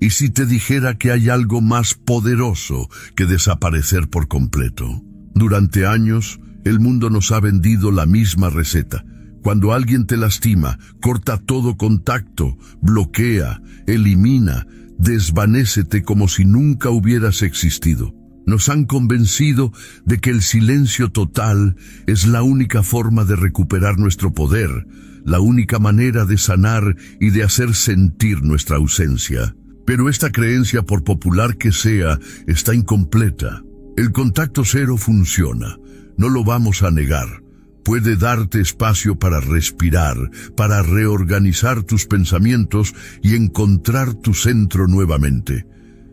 ¿Y si te dijera que hay algo más poderoso que desaparecer por completo? Durante años, el mundo nos ha vendido la misma receta. Cuando alguien te lastima, corta todo contacto, bloquea, elimina, desvanécete como si nunca hubieras existido. Nos han convencido de que el silencio total es la única forma de recuperar nuestro poder, la única manera de sanar y de hacer sentir nuestra ausencia. Pero esta creencia, por popular que sea, está incompleta. El contacto cero funciona, no lo vamos a negar. Puede darte espacio para respirar, para reorganizar tus pensamientos y encontrar tu centro nuevamente.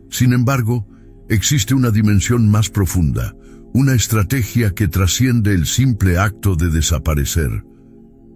Sin embargo, existe una dimensión más profunda, una estrategia que trasciende el simple acto de desaparecer.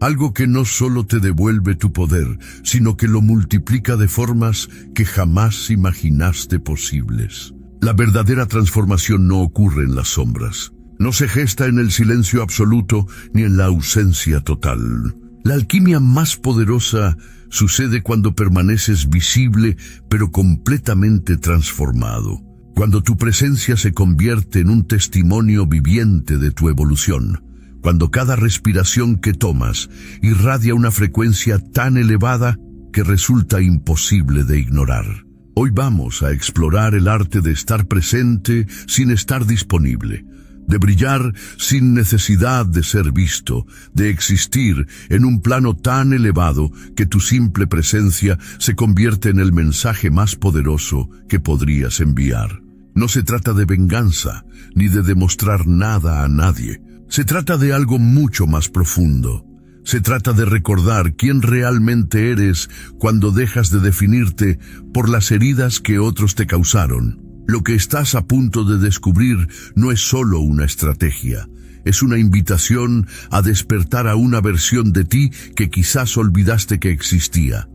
Algo que no solo te devuelve tu poder, sino que lo multiplica de formas que jamás imaginaste posibles. La verdadera transformación no ocurre en las sombras. No se gesta en el silencio absoluto ni en la ausencia total. La alquimia más poderosa sucede cuando permaneces visible, pero completamente transformado. Cuando tu presencia se convierte en un testimonio viviente de tu evolución. Cuando cada respiración que tomas irradia una frecuencia tan elevada que resulta imposible de ignorar. Hoy vamos a explorar el arte de estar presente sin estar disponible, de brillar sin necesidad de ser visto, de existir en un plano tan elevado que tu simple presencia se convierte en el mensaje más poderoso que podrías enviar. No se trata de venganza, ni de demostrar nada a nadie. Se trata de algo mucho más profundo. Se trata de recordar quién realmente eres cuando dejas de definirte por las heridas que otros te causaron. Lo que estás a punto de descubrir no es solo una estrategia, es una invitación a despertar a una versión de ti que quizás olvidaste que existía.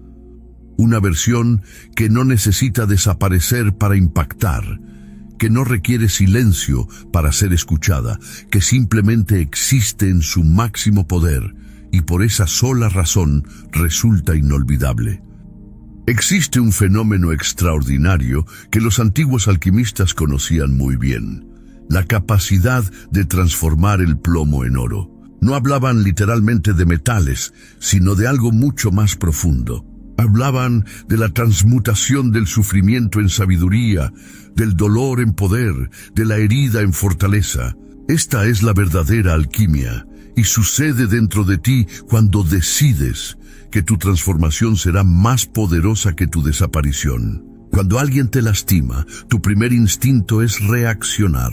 Una versión que no necesita desaparecer para impactar, que no requiere silencio para ser escuchada, que simplemente existe en su máximo poder y por esa sola razón resulta inolvidable. Existe un fenómeno extraordinario que los antiguos alquimistas conocían muy bien, la capacidad de transformar el plomo en oro. No hablaban literalmente de metales, sino de algo mucho más profundo. Hablaban de la transmutación del sufrimiento en sabiduría, del dolor en poder, de la herida en fortaleza. Esta es la verdadera alquimia, y sucede dentro de ti cuando decides que tu transformación será más poderosa que tu desaparición. Cuando alguien te lastima, tu primer instinto es reaccionar.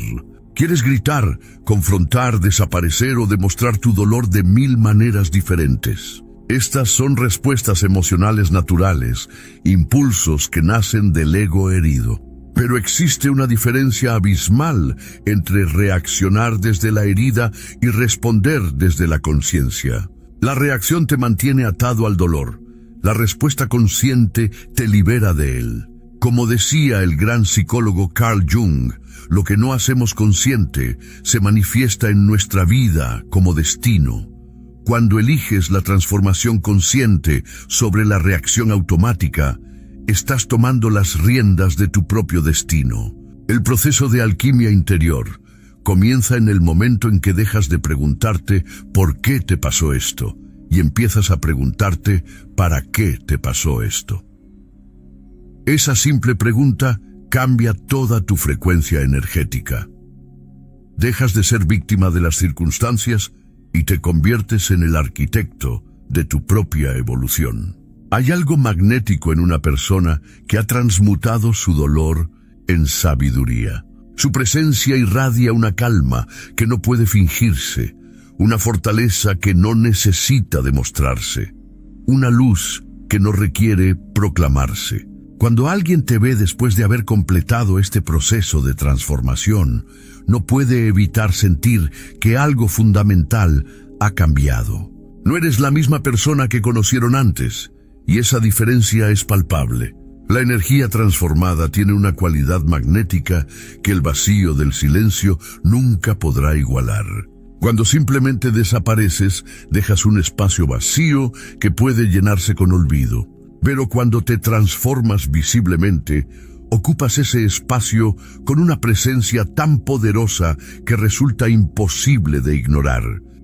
Quieres gritar, confrontar, desaparecer o demostrar tu dolor de 1000 maneras diferentes. Estas son respuestas emocionales naturales, impulsos que nacen del ego herido. Pero existe una diferencia abismal entre reaccionar desde la herida y responder desde la conciencia. La reacción te mantiene atado al dolor. La respuesta consciente te libera de él. Como decía el gran psicólogo Carl Jung, lo que no hacemos consciente se manifiesta en nuestra vida como destino. Cuando eliges la transformación consciente sobre la reacción automática, estás tomando las riendas de tu propio destino. El proceso de alquimia interior comienza en el momento en que dejas de preguntarte ¿por qué te pasó esto? Y empiezas a preguntarte ¿para qué te pasó esto? Esa simple pregunta cambia toda tu frecuencia energética. Dejas de ser víctima de las circunstancias y te conviertes en el arquitecto de tu propia evolución. Hay algo magnético en una persona que ha transmutado su dolor en sabiduría. Su presencia irradia una calma que no puede fingirse, una fortaleza que no necesita demostrarse, una luz que no requiere proclamarse. Cuando alguien te ve después de haber completado este proceso de transformación, no puede evitar sentir que algo fundamental ha cambiado. No eres la misma persona que conocieron antes, y esa diferencia es palpable. La energía transformada tiene una cualidad magnética que el vacío del silencio nunca podrá igualar. Cuando simplemente desapareces, dejas un espacio vacío que puede llenarse con olvido. Pero cuando te transformas visiblemente, ocupas ese espacio con una presencia tan poderosa que resulta imposible de ignorar.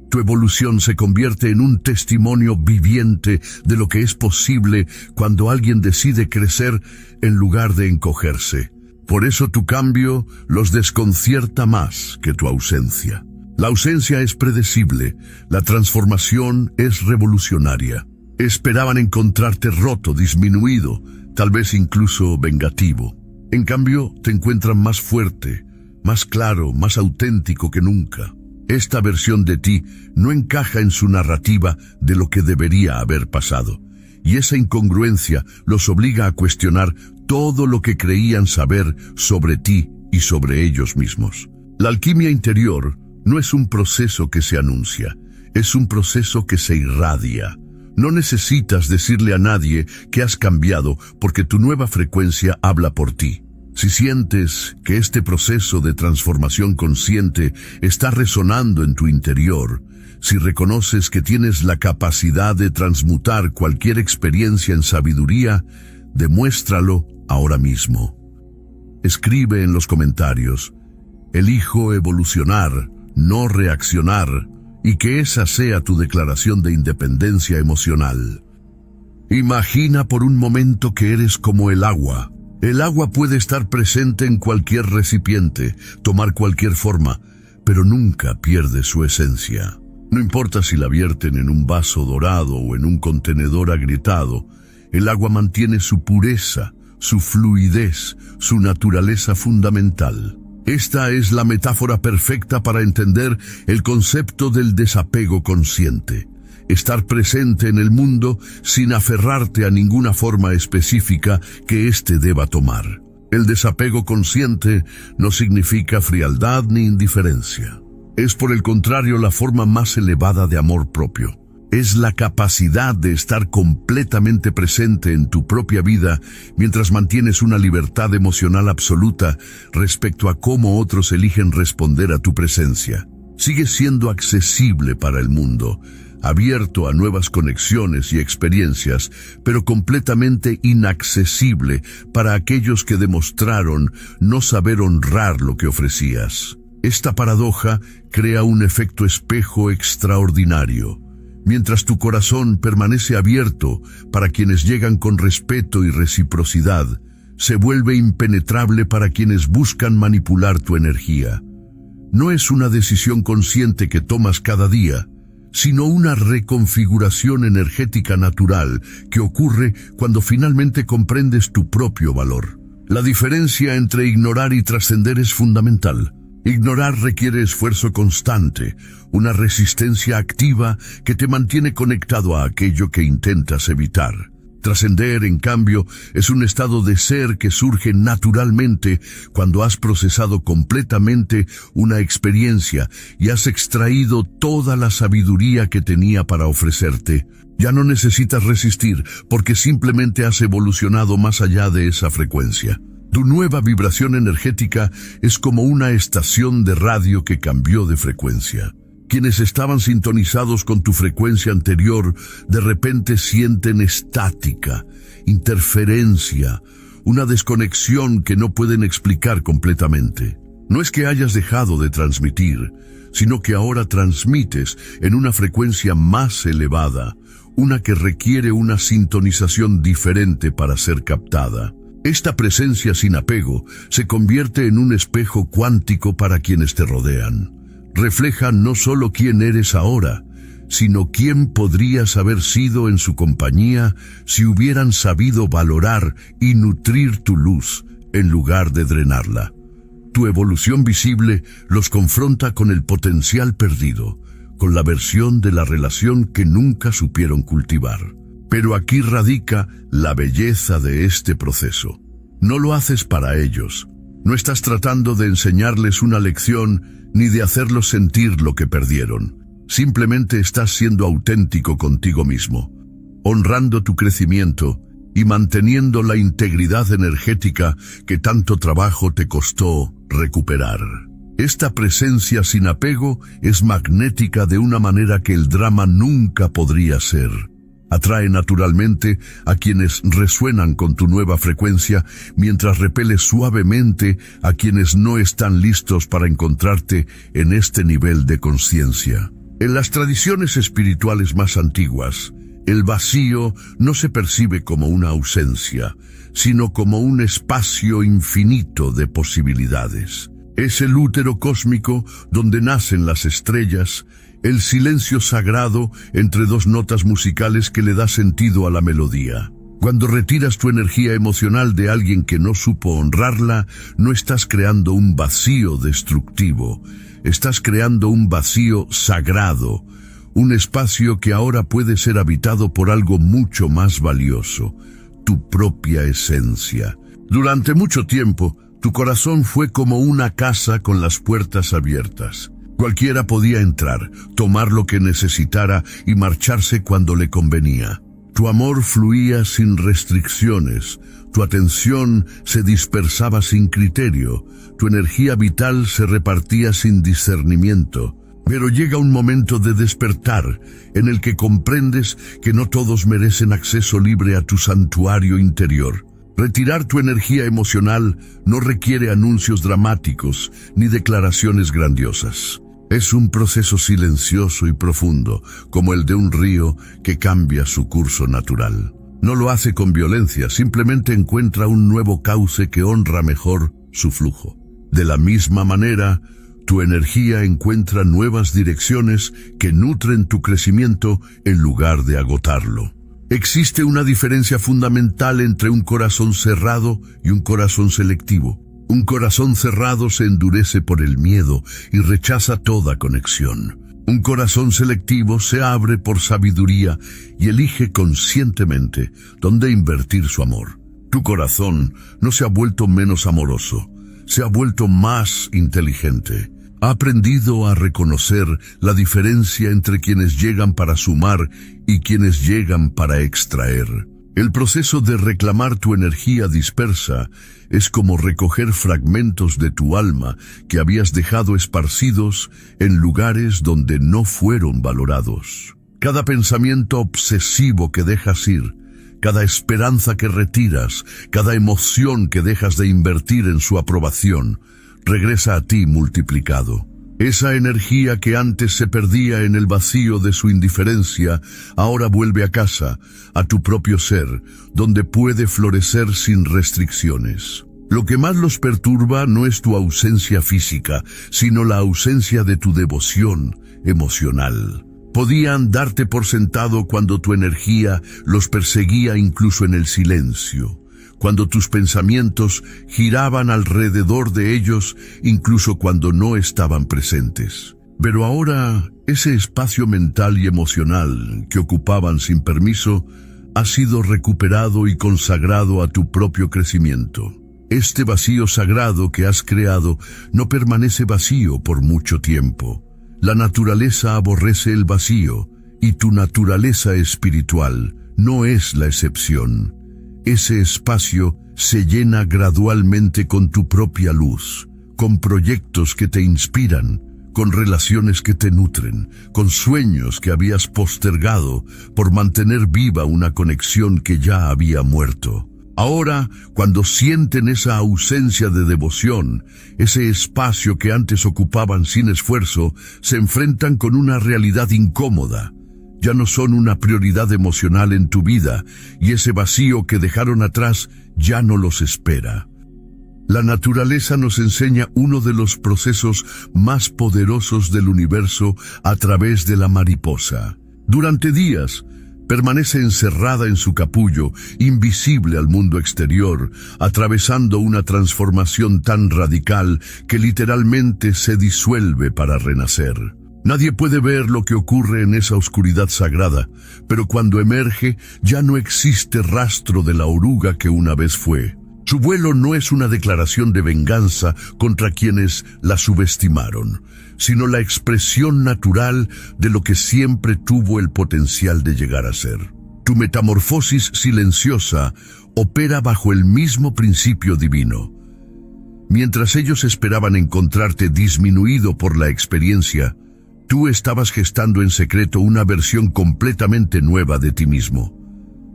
Tu evolución se convierte en un testimonio viviente de lo que es posible cuando alguien decide crecer en lugar de encogerse. Por eso tu cambio los desconcierta más que tu ausencia. La ausencia es predecible, la transformación es revolucionaria. Esperaban encontrarte roto, disminuido, tal vez incluso vengativo. En cambio, te encuentran más fuerte, más claro, más auténtico que nunca. Esta versión de ti no encaja en su narrativa de lo que debería haber pasado, y esa incongruencia los obliga a cuestionar todo lo que creían saber sobre ti y sobre ellos mismos. La alquimia interior no es un proceso que se anuncia, es un proceso que se irradia. No necesitas decirle a nadie que has cambiado porque tu nueva frecuencia habla por ti. Si sientes que este proceso de transformación consciente está resonando en tu interior, si reconoces que tienes la capacidad de transmutar cualquier experiencia en sabiduría, demuéstralo ahora mismo. Escribe en los comentarios: elijo evolucionar, no reaccionar, y que esa sea tu declaración de independencia emocional. Imagina por un momento que eres como el agua. El agua puede estar presente en cualquier recipiente, tomar cualquier forma, pero nunca pierde su esencia. No importa si la vierten en un vaso dorado o en un contenedor agrietado, el agua mantiene su pureza, su fluidez, su naturaleza fundamental. Esta es la metáfora perfecta para entender el concepto del desapego consciente. Estar presente en el mundo sin aferrarte a ninguna forma específica que éste deba tomar. El desapego consciente no significa frialdad ni indiferencia. Es por el contrario la forma más elevada de amor propio. Es la capacidad de estar completamente presente en tu propia vida mientras mantienes una libertad emocional absoluta respecto a cómo otros eligen responder a tu presencia. Sigues siendo accesible para el mundo, abierto a nuevas conexiones y experiencias, pero completamente inaccesible para aquellos que demostraron no saber honrar lo que ofrecías. Esta paradoja crea un efecto espejo extraordinario. Mientras tu corazón permanece abierto para quienes llegan con respeto y reciprocidad, se vuelve impenetrable para quienes buscan manipular tu energía. No es una decisión consciente que tomas cada día, sino una reconfiguración energética natural que ocurre cuando finalmente comprendes tu propio valor. La diferencia entre ignorar y trascender es fundamental. Ignorar requiere esfuerzo constante, una resistencia activa que te mantiene conectado a aquello que intentas evitar. Trascender, en cambio, es un estado de ser que surge naturalmente cuando has procesado completamente una experiencia y has extraído toda la sabiduría que tenía para ofrecerte. Ya no necesitas resistir porque simplemente has evolucionado más allá de esa frecuencia. Tu nueva vibración energética es como una estación de radio que cambió de frecuencia. Quienes estaban sintonizados con tu frecuencia anterior de repente sienten estática, interferencia, una desconexión que no pueden explicar completamente. No es que hayas dejado de transmitir, sino que ahora transmites en una frecuencia más elevada, una que requiere una sintonización diferente para ser captada. Esta presencia sin apego se convierte en un espejo cuántico para quienes te rodean. Refleja no solo quién eres ahora, sino quién podrías haber sido en su compañía si hubieran sabido valorar y nutrir tu luz en lugar de drenarla. Tu evolución visible los confronta con el potencial perdido, con la versión de la relación que nunca supieron cultivar. Pero aquí radica la belleza de este proceso. No lo haces para ellos. No estás tratando de enseñarles una lección ni de hacerlos sentir lo que perdieron. Simplemente estás siendo auténtico contigo mismo, honrando tu crecimiento y manteniendo la integridad energética que tanto trabajo te costó recuperar. Esta presencia sin apego es magnética de una manera que el drama nunca podría ser. Atrae naturalmente a quienes resuenan con tu nueva frecuencia, mientras repeles suavemente a quienes no están listos para encontrarte en este nivel de conciencia. En las tradiciones espirituales más antiguas, el vacío no se percibe como una ausencia, sino como un espacio infinito de posibilidades. Es el útero cósmico donde nacen las estrellas, el silencio sagrado entre dos notas musicales que le da sentido a la melodía. Cuando retiras tu energía emocional de alguien que no supo honrarla, no estás creando un vacío destructivo, estás creando un vacío sagrado, un espacio que ahora puede ser habitado por algo mucho más valioso, tu propia esencia. Durante mucho tiempo, tu corazón fue como una casa con las puertas abiertas. Cualquiera podía entrar, tomar lo que necesitara y marcharse cuando le convenía. Tu amor fluía sin restricciones, tu atención se dispersaba sin criterio, tu energía vital se repartía sin discernimiento. Pero llega un momento de despertar en el que comprendes que no todos merecen acceso libre a tu santuario interior. Retirar tu energía emocional no requiere anuncios dramáticos ni declaraciones grandiosas. Es un proceso silencioso y profundo, como el de un río que cambia su curso natural. No lo hace con violencia, simplemente encuentra un nuevo cauce que honra mejor su flujo. De la misma manera, tu energía encuentra nuevas direcciones que nutren tu crecimiento en lugar de agotarlo. Existe una diferencia fundamental entre un corazón cerrado y un corazón selectivo. Un corazón cerrado se endurece por el miedo y rechaza toda conexión. Un corazón selectivo se abre por sabiduría y elige conscientemente dónde invertir su amor. Tu corazón no se ha vuelto menos amoroso, se ha vuelto más inteligente. Ha aprendido a reconocer la diferencia entre quienes llegan para sumar y quienes llegan para extraer. El proceso de reclamar tu energía dispersa es como recoger fragmentos de tu alma que habías dejado esparcidos en lugares donde no fueron valorados. Cada pensamiento obsesivo que dejas ir, cada esperanza que retiras, cada emoción que dejas de invertir en su aprobación, regresa a ti multiplicado. Esa energía que antes se perdía en el vacío de su indiferencia, ahora vuelve a casa, a tu propio ser, donde puede florecer sin restricciones. Lo que más los perturba no es tu ausencia física, sino la ausencia de tu devoción emocional. Podían darte por sentado cuando tu energía los perseguía incluso en el silencio, cuando tus pensamientos giraban alrededor de ellos incluso cuando no estaban presentes. Pero ahora, ese espacio mental y emocional que ocupaban sin permiso ha sido recuperado y consagrado a tu propio crecimiento. Este vacío sagrado que has creado no permanece vacío por mucho tiempo. La naturaleza aborrece el vacío y tu naturaleza espiritual no es la excepción. Ese espacio se llena gradualmente con tu propia luz, con proyectos que te inspiran, con relaciones que te nutren, con sueños que habías postergado por mantener viva una conexión que ya había muerto. Ahora, cuando sienten esa ausencia de devoción, ese espacio que antes ocupaban sin esfuerzo, se enfrentan con una realidad incómoda. Ya no son una prioridad emocional en tu vida, y ese vacío que dejaron atrás ya no los espera. La naturaleza nos enseña uno de los procesos más poderosos del universo a través de la mariposa. Durante días, permanece encerrada en su capullo, invisible al mundo exterior, atravesando una transformación tan radical que literalmente se disuelve para renacer. Nadie puede ver lo que ocurre en esa oscuridad sagrada, pero cuando emerge ya no existe rastro de la oruga que una vez fue. Su vuelo no es una declaración de venganza contra quienes la subestimaron, sino la expresión natural de lo que siempre tuvo el potencial de llegar a ser. Tu metamorfosis silenciosa opera bajo el mismo principio divino. Mientras ellos esperaban encontrarte disminuido por la experiencia, Tú estabas gestando en secreto una versión completamente nueva de ti mismo.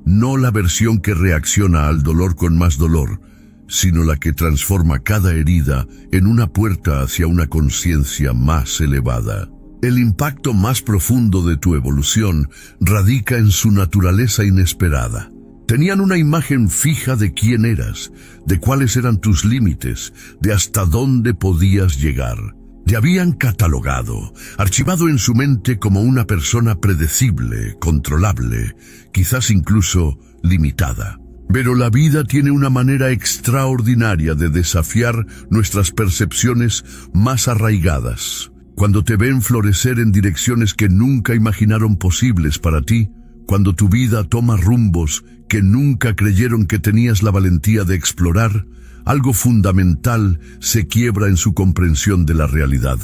No la versión que reacciona al dolor con más dolor, sino la que transforma cada herida en una puerta hacia una conciencia más elevada. El impacto más profundo de tu evolución radica en su naturaleza inesperada. Tenían una imagen fija de quién eras, de cuáles eran tus límites, de hasta dónde podías llegar. Te habían catalogado, archivado en su mente como una persona predecible, controlable, quizás incluso limitada. Pero la vida tiene una manera extraordinaria de desafiar nuestras percepciones más arraigadas. Cuando te ven florecer en direcciones que nunca imaginaron posibles para ti, cuando tu vida toma rumbos que nunca creyeron que tenías la valentía de explorar, algo fundamental se quiebra en su comprensión de la realidad.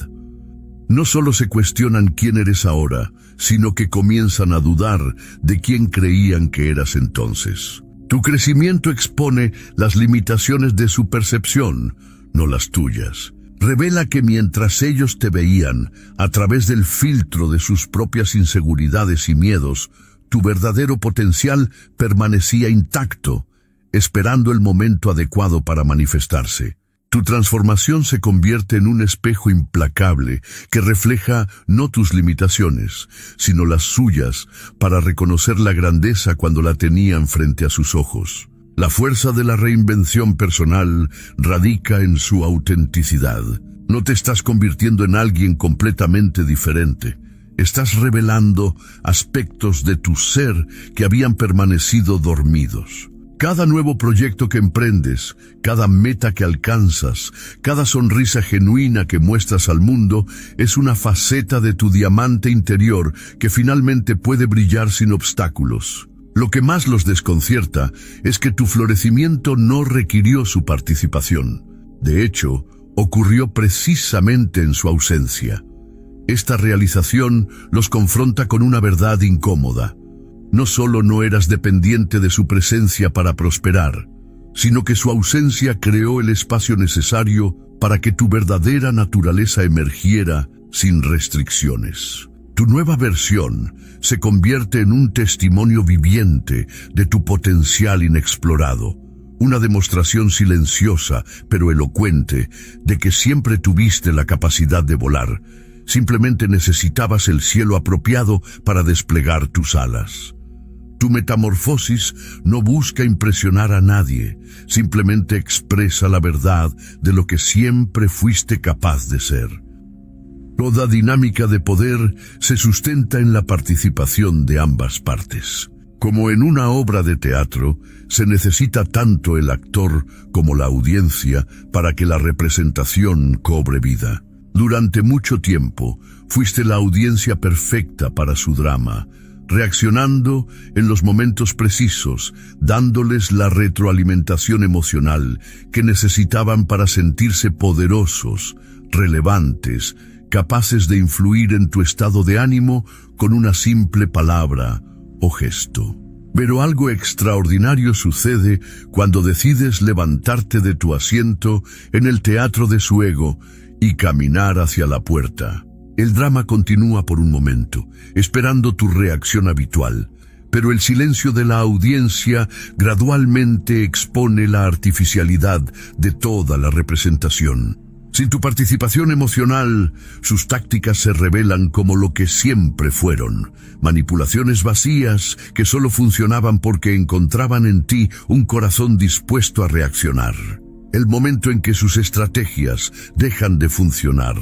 No solo se cuestionan quién eres ahora, sino que comienzan a dudar de quién creían que eras entonces. Tu crecimiento expone las limitaciones de su percepción, no las tuyas. Revela que mientras ellos te veían a través del filtro de sus propias inseguridades y miedos, tu verdadero potencial permanecía intacto, esperando el momento adecuado para manifestarse. Tu transformación se convierte en un espejo implacable que refleja no tus limitaciones, sino las suyas, para reconocer la grandeza cuando la tenían frente a sus ojos. La fuerza de la reinvención personal radica en su autenticidad. No te estás convirtiendo en alguien completamente diferente. Estás revelando aspectos de tu ser que habían permanecido dormidos. Cada nuevo proyecto que emprendes, cada meta que alcanzas, cada sonrisa genuina que muestras al mundo es una faceta de tu diamante interior que finalmente puede brillar sin obstáculos. Lo que más los desconcierta es que tu florecimiento no requirió su participación. De hecho, ocurrió precisamente en su ausencia. Esta realización los confronta con una verdad incómoda. No solo no eras dependiente de su presencia para prosperar, sino que su ausencia creó el espacio necesario para que tu verdadera naturaleza emergiera sin restricciones. Tu nueva versión se convierte en un testimonio viviente de tu potencial inexplorado, una demostración silenciosa pero elocuente de que siempre tuviste la capacidad de volar. Simplemente necesitabas el cielo apropiado para desplegar tus alas. Tu metamorfosis no busca impresionar a nadie, simplemente expresa la verdad de lo que siempre fuiste capaz de ser. Toda dinámica de poder se sustenta en la participación de ambas partes. Como en una obra de teatro, se necesita tanto el actor como la audiencia para que la representación cobre vida. Durante mucho tiempo, fuiste la audiencia perfecta para su drama, reaccionando en los momentos precisos, dándoles la retroalimentación emocional que necesitaban para sentirse poderosos, relevantes, capaces de influir en tu estado de ánimo con una simple palabra o gesto. Pero algo extraordinario sucede cuando decides levantarte de tu asiento en el teatro de su ego y caminar hacia la puerta. El drama continúa por un momento, esperando tu reacción habitual, pero el silencio de la audiencia gradualmente expone la artificialidad de toda la representación. Sin tu participación emocional, sus tácticas se revelan como lo que siempre fueron, manipulaciones vacías que solo funcionaban porque encontraban en ti un corazón dispuesto a reaccionar. El momento en que sus estrategias dejan de funcionar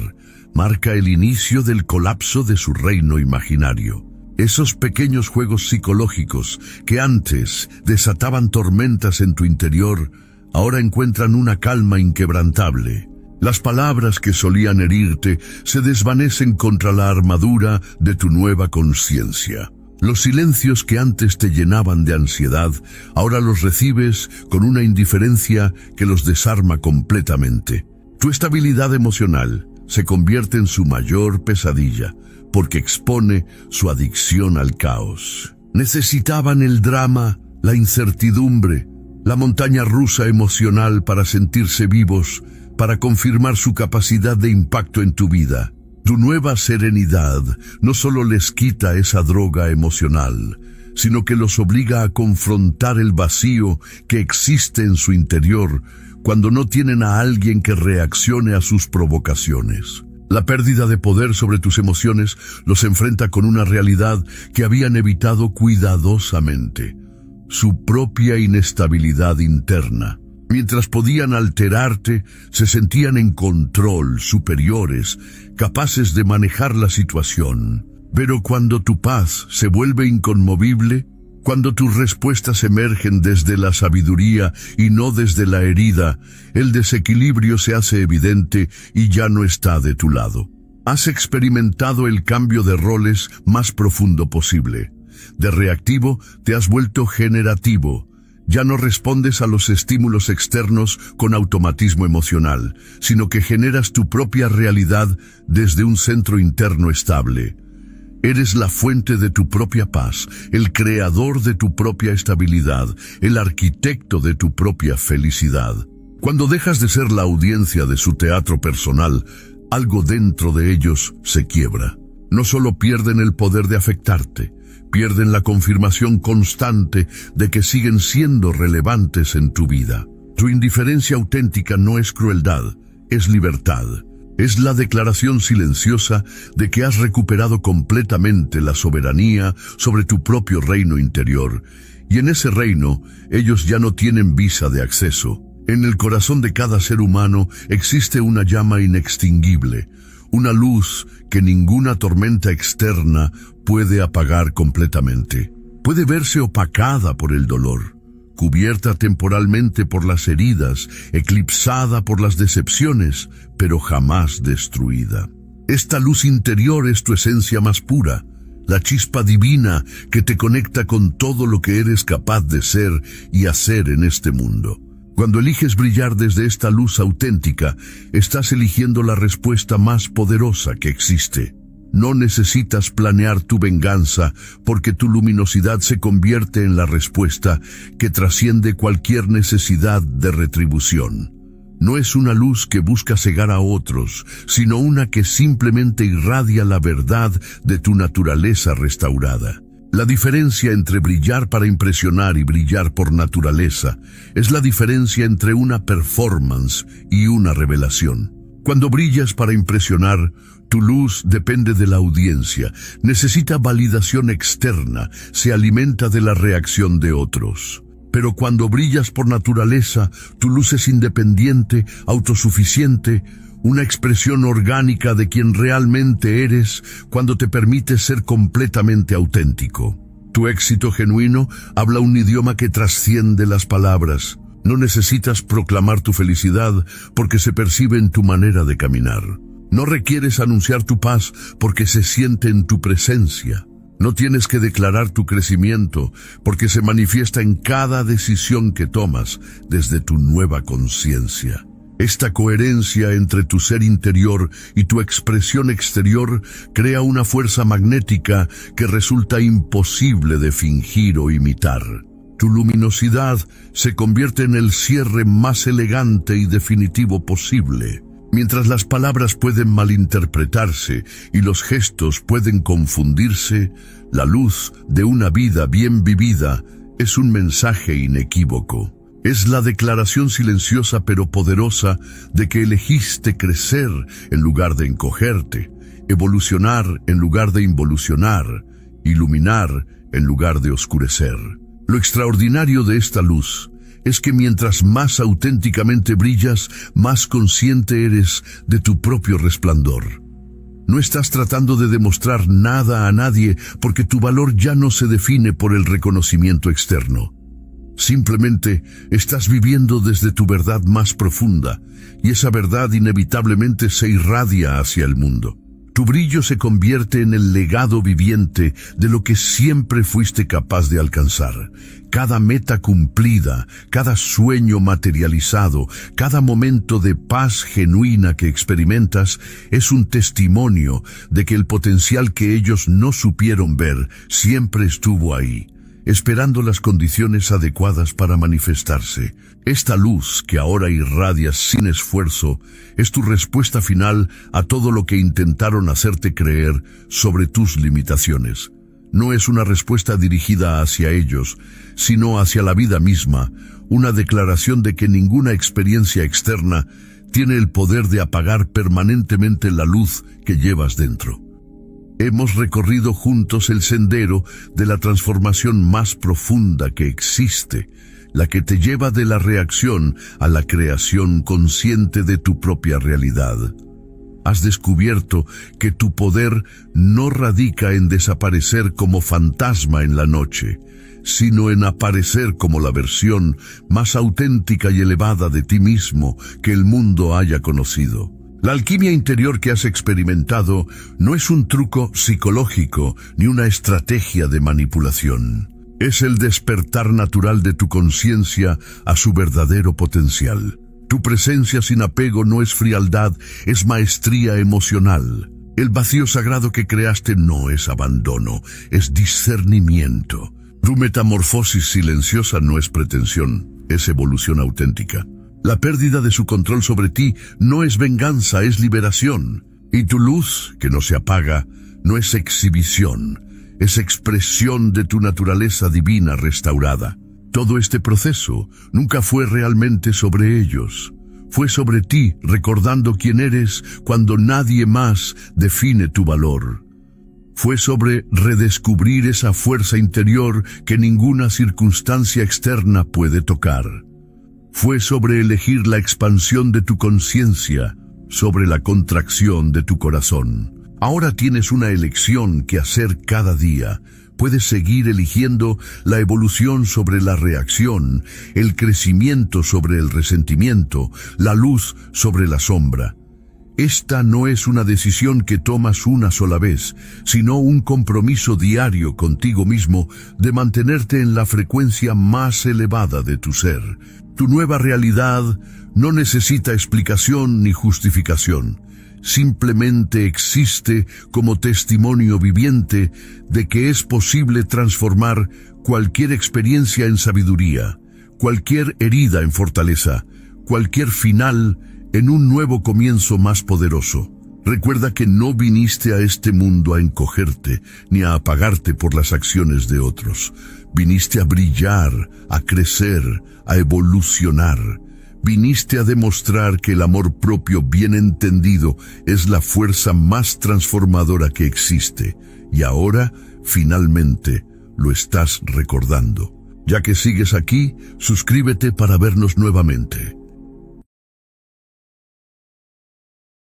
marca el inicio del colapso de su reino imaginario. Esos pequeños juegos psicológicos que antes desataban tormentas en tu interior, ahora encuentran una calma inquebrantable. Las palabras que solían herirte se desvanecen contra la armadura de tu nueva conciencia. Los silencios que antes te llenaban de ansiedad, ahora los recibes con una indiferencia que los desarma completamente. Tu estabilidad emocional se convierte en su mayor pesadilla, porque expone su adicción al caos. Necesitaban el drama, la incertidumbre, la montaña rusa emocional para sentirse vivos, para confirmar su capacidad de impacto en tu vida. Tu nueva serenidad no solo les quita esa droga emocional, sino que los obliga a confrontar el vacío que existe en su interior cuando no tienen a alguien que reaccione a sus provocaciones. La pérdida de poder sobre tus emociones los enfrenta con una realidad que habían evitado cuidadosamente: su propia inestabilidad interna. Mientras podían alterarte, se sentían en control, superiores, capaces de manejar la situación. Pero cuando tu paz se vuelve inconmovible, cuando tus respuestas emergen desde la sabiduría y no desde la herida, el desequilibrio se hace evidente y ya no está de tu lado. Has experimentado el cambio de roles más profundo posible. De reactivo te has vuelto generativo. Ya no respondes a los estímulos externos con automatismo emocional, sino que generas tu propia realidad desde un centro interno estable. Eres la fuente de tu propia paz, el creador de tu propia estabilidad, el arquitecto de tu propia felicidad. Cuando dejas de ser la audiencia de su teatro personal, algo dentro de ellos se quiebra. No solo pierden el poder de afectarte, pierden la confirmación constante de que siguen siendo relevantes en tu vida. Tu indiferencia auténtica no es crueldad, es libertad. Es la declaración silenciosa de que has recuperado completamente la soberanía sobre tu propio reino interior, y en ese reino ellos ya no tienen visa de acceso. En el corazón de cada ser humano existe una llama inextinguible, una luz que ninguna tormenta externa puede apagar completamente. Puede verse opacada por el dolor, cubierta temporalmente por las heridas, eclipsada por las decepciones, pero jamás destruida. Esta luz interior es tu esencia más pura, la chispa divina que te conecta con todo lo que eres capaz de ser y hacer en este mundo. Cuando eliges brillar desde esta luz auténtica, estás eligiendo la respuesta más poderosa que existe. No necesitas planear tu venganza, porque tu luminosidad se convierte en la respuesta que trasciende cualquier necesidad de retribución. No es una luz que busca cegar a otros, sino una que simplemente irradia la verdad de tu naturaleza restaurada. La diferencia entre brillar para impresionar y brillar por naturaleza es la diferencia entre una performance y una revelación. Cuando brillas para impresionar, tu luz depende de la audiencia, necesita validación externa, se alimenta de la reacción de otros. Pero cuando brillas por naturaleza, tu luz es independiente, autosuficiente, una expresión orgánica de quien realmente eres cuando te permites ser completamente auténtico. Tu éxito genuino habla un idioma que trasciende las palabras. No necesitas proclamar tu felicidad porque se percibe en tu manera de caminar. No requieres anunciar tu paz porque se siente en tu presencia. No tienes que declarar tu crecimiento porque se manifiesta en cada decisión que tomas desde tu nueva conciencia. Esta coherencia entre tu ser interior y tu expresión exterior crea una fuerza magnética que resulta imposible de fingir o imitar. Tu luminosidad se convierte en el cierre más elegante y definitivo posible. Mientras las palabras pueden malinterpretarse y los gestos pueden confundirse, la luz de una vida bien vivida es un mensaje inequívoco. Es la declaración silenciosa pero poderosa de que elegiste crecer en lugar de encogerte, evolucionar en lugar de involucionar, iluminar en lugar de oscurecer. Lo extraordinario de esta luz es que mientras más auténticamente brillas, más consciente eres de tu propio resplandor. No estás tratando de demostrar nada a nadie porque tu valor ya no se define por el reconocimiento externo. Simplemente estás viviendo desde tu verdad más profunda y esa verdad inevitablemente se irradia hacia el mundo. Tu brillo se convierte en el legado viviente de lo que siempre fuiste capaz de alcanzar. Cada meta cumplida, cada sueño materializado, cada momento de paz genuina que experimentas es un testimonio de que el potencial que ellos no supieron ver siempre estuvo ahí. esperando las condiciones adecuadas para manifestarse. Esta luz que ahora irradias sin esfuerzo es tu respuesta final a todo lo que intentaron hacerte creer sobre tus limitaciones. No es una respuesta dirigida hacia ellos, sino hacia la vida misma, una declaración de que ninguna experiencia externa tiene el poder de apagar permanentemente la luz que llevas dentro. Hemos recorrido juntos el sendero de la transformación más profunda que existe, la que te lleva de la reacción a la creación consciente de tu propia realidad. Has descubierto que tu poder no radica en desaparecer como fantasma en la noche, sino en aparecer como la versión más auténtica y elevada de ti mismo que el mundo haya conocido. La alquimia interior que has experimentado no es un truco psicológico ni una estrategia de manipulación. Es el despertar natural de tu conciencia a su verdadero potencial. Tu presencia sin apego no es frialdad, es maestría emocional. El vacío sagrado que creaste no es abandono, es discernimiento. Tu metamorfosis silenciosa no es pretensión, es evolución auténtica. La pérdida de su control sobre ti no es venganza, es liberación. Y tu luz, que no se apaga, no es exhibición, es expresión de tu naturaleza divina restaurada. Todo este proceso nunca fue realmente sobre ellos. Fue sobre ti, recordando quién eres cuando nadie más define tu valor. Fue sobre redescubrir esa fuerza interior que ninguna circunstancia externa puede tocar. Fue sobre elegir la expansión de tu conciencia sobre la contracción de tu corazón. Ahora tienes una elección que hacer cada día. Puedes seguir eligiendo la evolución sobre la reacción, el crecimiento sobre el resentimiento, la luz sobre la sombra. Esta no es una decisión que tomas una sola vez, sino un compromiso diario contigo mismo de mantenerte en la frecuencia más elevada de tu ser. Tu nueva realidad no necesita explicación ni justificación. Simplemente existe como testimonio viviente de que es posible transformar cualquier experiencia en sabiduría, cualquier herida en fortaleza, cualquier final en un nuevo comienzo más poderoso. Recuerda que no viniste a este mundo a encogerte ni a apagarte por las acciones de otros. Viniste a brillar, a crecer, a evolucionar. Viniste a demostrar que el amor propio bien entendido es la fuerza más transformadora que existe. Y ahora, finalmente, lo estás recordando. Ya que sigues aquí, suscríbete para vernos nuevamente.